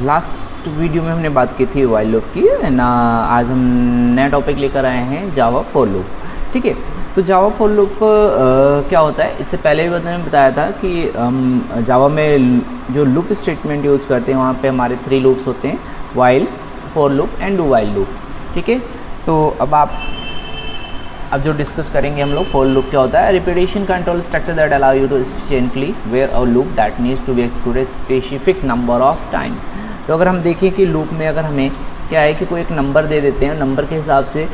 Last video में हमने बात की थी वाइल लूप की ना। आज हम नया टॉपिक लेकर आए हैं जावा फॉर लूप। ठीक है, तो जावा फॉर लूप क्या होता है, इससे पहले भी मैंने बताया था कि हम जावा में जो लूप स्टेटमेंट यूज़ करते हैं वहाँ पे हमारे 3 लूप्स होते हैं, while, for loop and do while loop. ठीक है, तो अब जो डिस्कस करेंगे हम लोग, फॉर लूप क्या होता है। Repetition control structure that allow you to efficiently where a loop that needs to be executed specific number of times. तो अगर हम देखें कि लूप में अगर हमें क्या है कि कोई एक नंबर दे देते हैं, नंबर के हिसाब से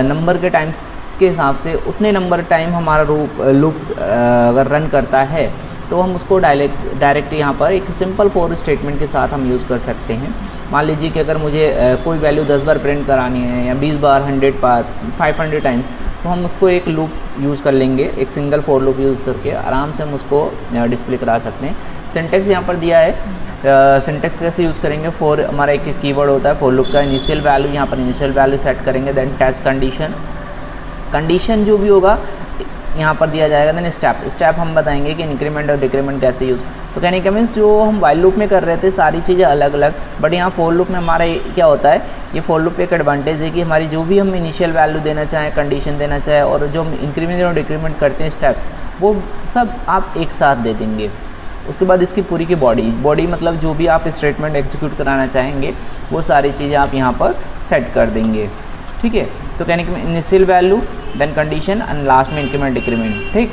नंबर के टाइम्स के हिसाब से उतने नंबर टाइम हमारा लूप अगर रन करता है तो हम उसको डायरेक्ट यहाँ पर एक सिंपल फॉर स्टेटमेंट के साथ हम यूज़ कर सकते हैं। मान लीजिए कि अगर मुझे कोई वैल्यू 10 बार प्रिंट करानी है या 20 बार, 100 बार, 500 टाइम्स, तो हम उसको एक लूप यूज़ कर लेंगे, एक सिंगल फॉर लूप यूज़ करके आराम से हम उसको डिस्प्ले करा सकते हैं। सिंटेक्स यहाँ पर दिया है, सिंटेक्स कैसे यूज़ करेंगे। फॉर हमारा एक कीवर्ड होता है फॉर लूप का, इनिशियल वैल्यू, यहाँ पर इनिशियल वैल्यू सेट करेंगे, देन टेस्ट कंडीशन जो भी होगा यहाँ पर दिया जाएगा, देन स्टेप हम बताएंगे कि इंक्रीमेंट और डिक्रीमेंट कैसे यूज़। तो कहने का मीन्स जो हम वाइल लूप में कर रहे थे सारी चीज़ें अलग अलग, बट यहाँ फॉर लूप में हमारा क्या होता है, ये फॉर लूप एक एडवांटेज है कि हमारी जो भी हम इनिशियल वैल्यू देना चाहें, कंडीशन देना चाहें, और जो हम इंक्रीमेंट और डिक्रीमेंट करते हैं स्टेप्स, वो सब आप एक साथ दे देंगे। उसके बाद इसकी पूरी की बॉडी मतलब जो भी आप स्टेटमेंट एग्जीक्यूट कराना चाहेंगे वो सारी चीज़ें आप यहाँ पर सेट कर देंगे। ठीक है, तो कहने की initial value, then condition and last में इंक्रीमेंट डिक्रीमेंट। ठीक,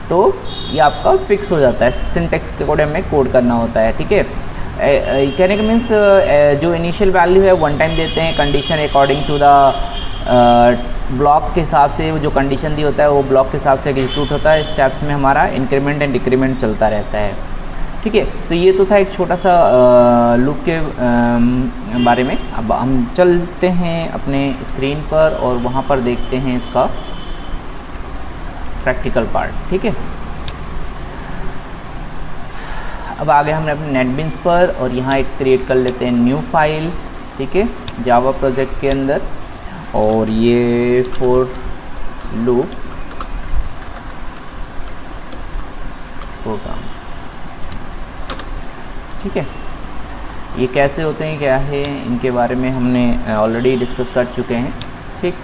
तो ये आपका फिक्स हो जाता है, सिंटेक्स के अकॉर्डिंग हमें कोड करना होता है। ठीक है, कहने का मीन्स जो इनिशियल वैल्यू है 1 टाइम देते हैं, condition according to the block के हिसाब से जो कंडीशन दी होता है वो ब्लॉक के हिसाब से एग्जीक्यूट होता है। स्टेप्स में हमारा इंक्रीमेंट एंड डिक्रीमेंट चलता रहता है। ठीक है, तो ये तो था एक छोटा सा लूप के बारे में। अब हम चलते हैं अपने स्क्रीन पर और वहाँ पर देखते हैं इसका प्रैक्टिकल पार्ट। ठीक है, अब आगे हमने अपने नेटबीन्स पर और यहाँ एक क्रिएट कर लेते हैं न्यू फाइल। ठीक है, जावा प्रोजेक्ट के अंदर, और ये फॉर लूप प्रोग्राम। ठीक है, ये कैसे होते हैं, क्या है, इनके बारे में हमने ऑलरेडी डिस्कस कर चुके हैं। ठीक,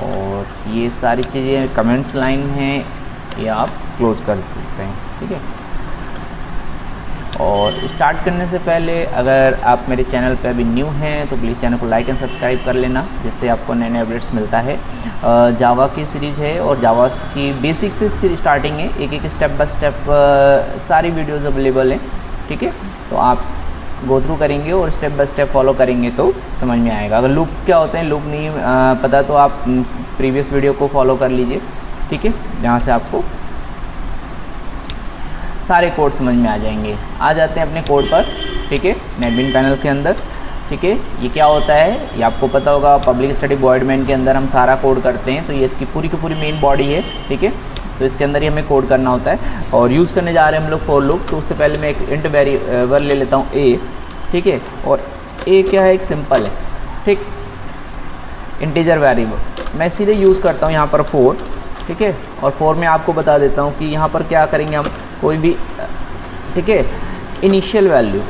और ये सारी चीज़ें कमेंट्स लाइन हैं, ये आप क्लोज कर सकते हैं। ठीक है, और स्टार्ट करने से पहले अगर आप मेरे चैनल पर अभी न्यू हैं तो प्लीज़ चैनल को लाइक एंड सब्सक्राइब कर लेना, जिससे आपको नए नए अपडेट्स मिलता है। जावा की सीरीज़ है और जावा की बेसिक से स्टार्टिंग है, एक स्टेप बाय स्टेप सारी वीडियोज़ अवेलेबल हैं। ठीक है, तो आप गो थ्रू करेंगे और स्टेप बाय स्टेप फॉलो करेंगे तो समझ में आएगा। अगर लूप क्या होते हैं, लूप नहीं पता तो आप प्रीवियस वीडियो को फॉलो कर लीजिए। ठीक है, जहाँ से आपको सारे कोड समझ में आ जाएंगे। आ जाते हैं अपने कोड पर। ठीक है, नेटबीन पैनल के अंदर। ठीक है, ये क्या होता है ये आपको पता होगा, पब्लिक स्टडी वॉइड मेन के अंदर हम सारा कोड करते हैं, तो ये इसकी पूरी की पूरी मेन बॉडी है। ठीक है, तो इसके अंदर ही हमें कोड करना होता है और यूज़ करने जा रहे हैं हम लोग फॉर लूप। तो उससे पहले मैं एक इंट वेरिएबल ले लेता हूँ ए। ठीक है, और ए क्या है, एक सिंपल है। ठीक, इंटीजर वेरिएबल मैं सीधे यूज़ करता हूँ यहाँ पर 4। ठीक है, और 4 में आपको बता देता हूँ कि यहाँ पर क्या करेंगे हम, कोई भी ठीक है इनिशियल वैल्यू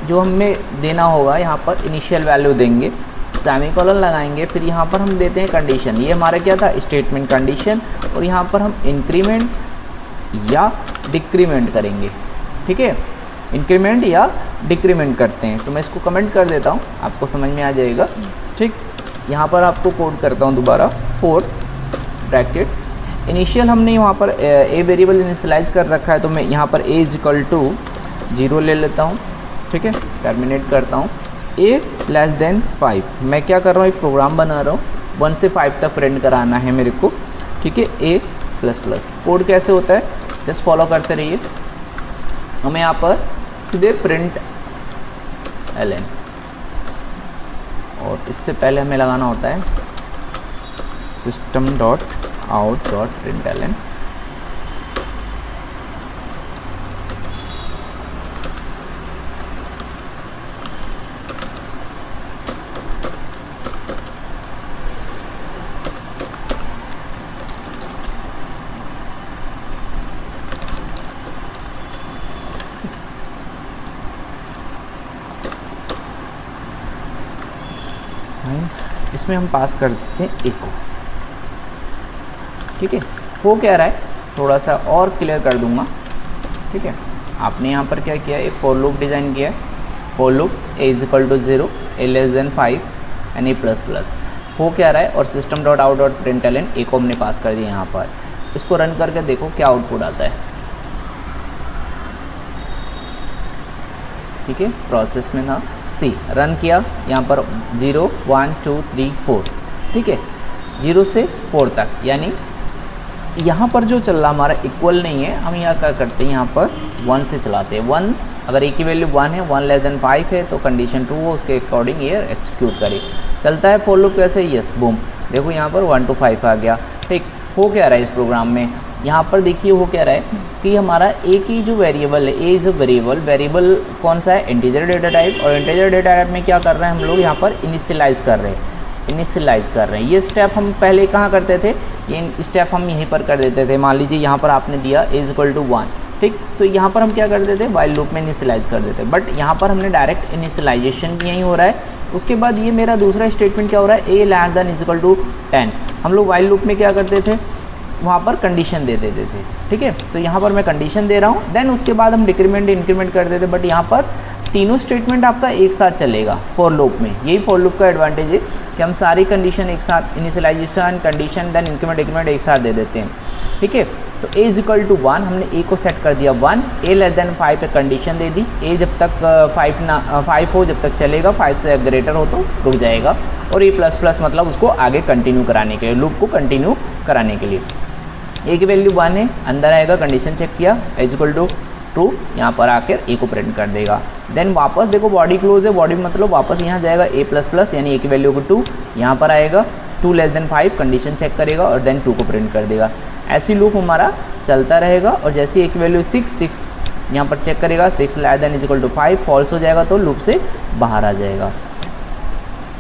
जो हमें देना होगा, यहाँ पर इनिशियल वैल्यू देंगे, सेमीकोलन लगाएंगे, फिर यहाँ पर हम देते हैं कंडीशन। ये हमारा क्या था, स्टेटमेंट कंडीशन, और यहाँ पर हम इंक्रीमेंट या डिक्रीमेंट करेंगे। ठीक है, इंक्रीमेंट या डिक्रीमेंट करते हैं, तो मैं इसको कमेंट कर देता हूँ, आपको समझ में आ जाएगा। ठीक, यहाँ पर आपको कोड करता हूँ दोबारा, 4 ब्रैकेट इनिशियल हमने वहाँ पर ए वेरिएबल इनिशियलाइज कर रखा है, तो मैं यहाँ पर ए इक्वल टू 0 ले लेता हूँ। ठीक है, टर्मिनेट करता हूँ। ए लेस देन 5, मैं क्या कर रहा हूँ, एक प्रोग्राम बना रहा हूँ, 1 से 5 तक प्रिंट कराना है मेरे को। ठीक है, ए प्लस प्लस कोड कैसे होता है, जस्ट फॉलो करते रहिए। हमें यहाँ पर सीधे प्रिंट ln, और इससे पहले हमें लगाना होता है system.out.println। इसमें हम पास कर देते हैं एको। ठीक है, हो क्या रहा है थोड़ा सा और क्लियर कर दूंगा। ठीक है, आपने यहाँ पर क्या किया, एक फॉर लूप डिज़ाइन किया है। For loop a is equal to 0, a less than 5 and a plus plus. हो क्या रहा है, और system dot out dot println a को हमने पास कर दिया यहाँ पर। इसको रन करके देखो क्या आउटपुट आता है। ठीक है, प्रोसेस में था सी, रन किया यहाँ पर 0 1 2 3 4। ठीक है, 0 से 4 तक, यानी यहाँ पर जो चल रहा हमारा इक्वल नहीं है, हम यहाँ क्या करते हैं, यहाँ पर 1 से चलाते हैं। 1 अगर ए की वैल्यू 1 है, 1 लेस देन 5 है, तो कंडीशन 2 हो, उसके अकॉर्डिंग ये एक्सिक्यूट करे। चलता है फॉर लूप कैसे, यस बूम, देखो यहाँ पर 1 to 5 आ गया। ठीक, हो क्या रहा है इस प्रोग्राम में, यहाँ पर देखिए हो क्या रहा है कि हमारा ए की जो वेरिएबल है, ए इज अ वेरिएबल, वेरिएबल कौन सा है, इंटीजर डेटा टाइप, और इंटीजर डेटा टाइप में क्या कर रहे हैं हम लोग, यहाँ पर इनिशियलाइज़ कर रहे हैं, इनिशियलाइज़ कर रहे हैं। ये स्टेप हम पहले कहाँ करते थे, ये स्टेप हम यहीं पर कर देते थे। मान लीजिए यहाँ पर आपने दिया ए इज इक्वल टू 1, ठीक, तो यहाँ पर हम क्या कर देते, वाइल लूप में इनिशियलाइज़ कर देते, बट यहाँ पर हमने डायरेक्ट इनिशियलाइजेशन यहीं हो रहा है। उसके बाद ये मेरा दूसरा स्टेटमेंट क्या हो रहा है, a less than is equal to 10। हम लोग वाइल लूप में क्या करते थे, वहाँ पर कंडीशन दे देते थे। ठीक है, तो यहाँ पर मैं कंडीशन दे रहा हूँ, देन उसके बाद हम डिक्रीमेंट इंक्रीमेंट कर देते, बट यहाँ पर तीनों स्टेटमेंट आपका एक साथ चलेगा फॉर लूप में। यही फॉर लूप का एडवांटेज है कि हम सारी कंडीशन एक साथ, initialisation, condition, then increment increment एक साथ दे देते हैं। ठीक है, तो ए इज इक्वल टू 1, हमने ए को सेट कर दिया 1, ए लेस देन 5 पे कंडीशन दे दी, ए जब तक 5 हो जब तक चलेगा, 5 से ग्रेटर हो तो रुक जाएगा, और ए प्लस प्लस मतलब उसको आगे कंटिन्यू कराने के लिए, लूप को कंटिन्यू कराने के लिए। ए की वैल्यू 1 है, अंदर आएगा, कंडीशन चेक किया, इज इक्वल टू ट्रू, यहाँ पर आकर ए को प्रिंट कर देगा। देन वापस देखो बॉडी क्लोज है, बॉडी मतलब वापस यहाँ जाएगा ए प्लस प्लस, यानी ए की वैल्यू को 2, यहाँ पर आएगा 2 लेस देन 5, कंडीशन चेक करेगा और देन 2 को प्रिंट कर देगा। ऐसी लूप हमारा चलता रहेगा, और जैसे ए की वैल्यू 6 यहाँ पर चेक करेगा, 6 less than is equal to 5, false हो जाएगा तो लूप से बाहर आ जाएगा।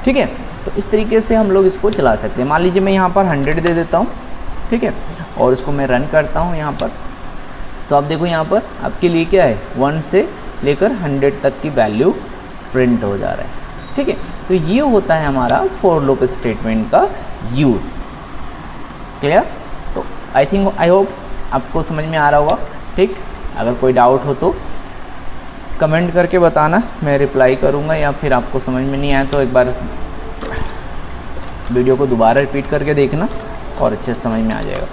ठीक है, तो इस तरीके से हम लोग इसको चला सकते हैं। मान लीजिए मैं यहाँ पर 100 दे देता हूँ, ठीक है, और इसको मैं रन करता हूँ यहाँ पर, तो आप देखो यहाँ पर आपके लिए क्या है, 1 से लेकर 100 तक की वैल्यू प्रिंट हो जा रहा है। ठीक है, तो ये होता है हमारा फॉर लूप स्टेटमेंट का यूज़। क्लियर? तो आई होप आपको समझ में आ रहा होगा। ठीक, अगर कोई डाउट हो तो कमेंट करके बताना, मैं रिप्लाई करूँगा, या फिर आपको समझ में नहीं आया तो एक बार वीडियो को दोबारा रिपीट करके देखना और अच्छे से समझ में आ जाएगा।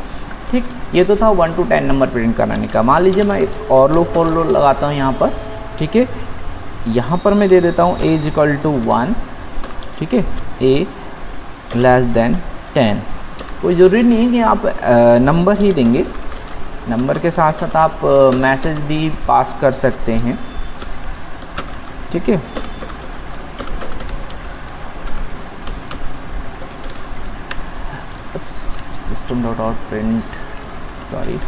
ठीक, ये तो था 1 to 10 नंबर प्रिंट कराने का। मान लीजिए मैं एक और लो फॉर लो लगाता हूँ यहाँ पर। ठीक है, यहाँ पर मैं दे देता हूँ ए इज इक्वल टू 1, ठीक है, ए लेस देन 10। कोई ज़रूरी नहीं है कि आप नंबर ही देंगे, नंबर के साथ साथ आप मैसेज भी पास कर सकते हैं। ठीक है, system dot out print, sorry,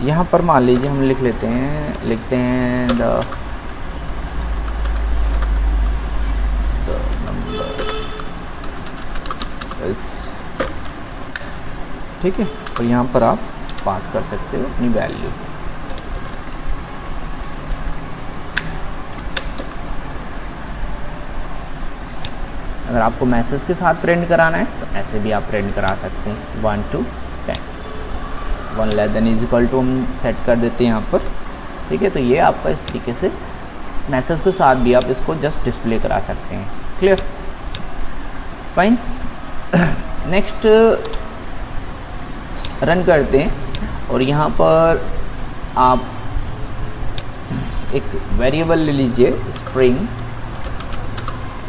यहाँ पर मान लीजिए हम लिखते हैं द नंबर इस, ठीक है, और यहाँ पर आप पास कर सकते हो अपनी वैल्यू। अगर आपको मैसेज के साथ प्रिंट कराना है तो ऐसे भी आप प्रिंट करा सकते हैं, 1 to 10, 1 less than is equal to हम सेट कर देते हैं यहाँ पर। ठीक है, तो ये आपका इस तरीके से मैसेज के साथ भी आप इसको जस्ट डिस्प्ले करा सकते हैं। क्लियर? फाइन। नेक्स्ट रन करते हैं, और यहाँ पर आप एक वेरिएबल ले लीजिए,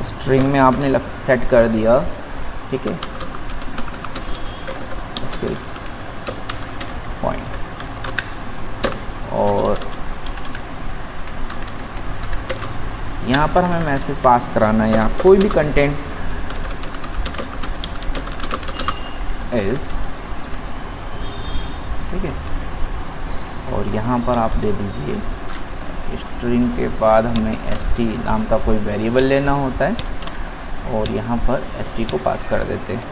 स्ट्रिंग में आपने सेट कर दिया, ठीक है, स्किल्स पॉइंट्स, और यहाँ पर हमें मैसेज पास कराना है या कोई भी कंटेंट इस, ठीक है, और यहाँ पर आप दे दीजिए स्ट्रिंग के बाद हमें st नाम का कोई वेरिएबल लेना होता है, और यहाँ पर st को पास कर देते हैं।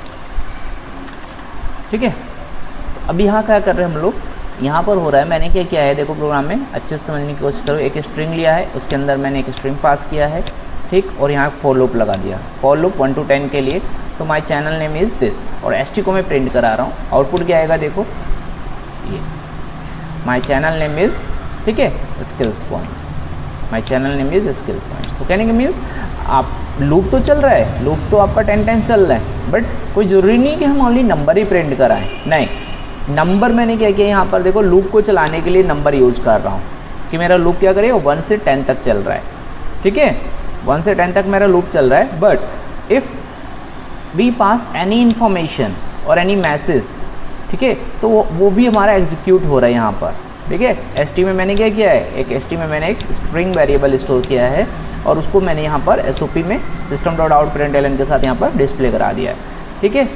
ठीक है, तो अभी यहाँ क्या कर रहे हैं हम लोग, यहाँ पर हो रहा है, मैंने क्या किया है, देखो प्रोग्राम में अच्छे से समझने की कोशिश करो। एक स्ट्रिंग लिया है, उसके अंदर मैंने एक स्ट्रिंग पास किया है, ठीक, और यहाँ फॉर लूप लगा दिया, फॉर लूप 1 to 10 के लिए। तो my channel name is this, और ST को मैं प्रिंट करा रहा हूँ। आउटपुट क्या आएगा देखो, ये माई चैनल नेम इज़, ठीक है, skills points, my channel name is skills points. तो कहने के मीन्स आप लूप तो चल रहा है, लूप तो आपका 10 टाइम्स चल रहा है, बट कोई ज़रूरी नहीं कि हम ओनली नंबर ही प्रिंट कराएं, नहीं। नंबर मैंने क्या किया यहाँ पर देखो, लूप को चलाने के लिए नंबर यूज़ कर रहा हूँ कि मेरा लूप क्या करे, 1 से 10 तक चल रहा है, ठीक है, 1 से 10 तक मेरा लूप चल रहा है। But if we pass any information और एनी मैसेज, ठीक है, तो वो भी हमारा एग्जीक्यूट हो रहा है यहाँ पर, ठीक है। ST में मैंने क्या किया है, एक ST में मैंने एक स्ट्रिंग वेरिएबल स्टोर किया है और उसको मैंने यहाँ पर SOP में system.out.println के साथ यहाँ पर डिस्प्ले करा दिया है, ठीक है।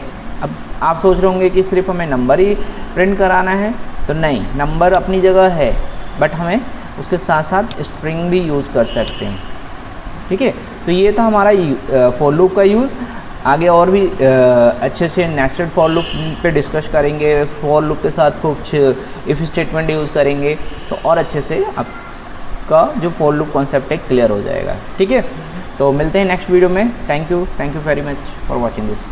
अब आप सोच रहे होंगे कि सिर्फ हमें नंबर ही प्रिंट कराना है, तो नहीं, नंबर अपनी जगह है, बट हमें उसके साथ साथ स्ट्रिंग भी यूज़ कर सकते हैं, ठीक है। तो ये था हमारा फॉर लूप का यूज़। आगे और भी अच्छे से नेस्टेड फॉर लूप पे डिस्कस करेंगे, फॉर लूप के साथ कुछ इफ़ स्टेटमेंट यूज़ करेंगे, तो और अच्छे से आपका जो फॉर लूप कॉन्सेप्ट है क्लियर हो जाएगा, ठीक है। तो मिलते हैं नेक्स्ट वीडियो में। Thank you very much for watching this.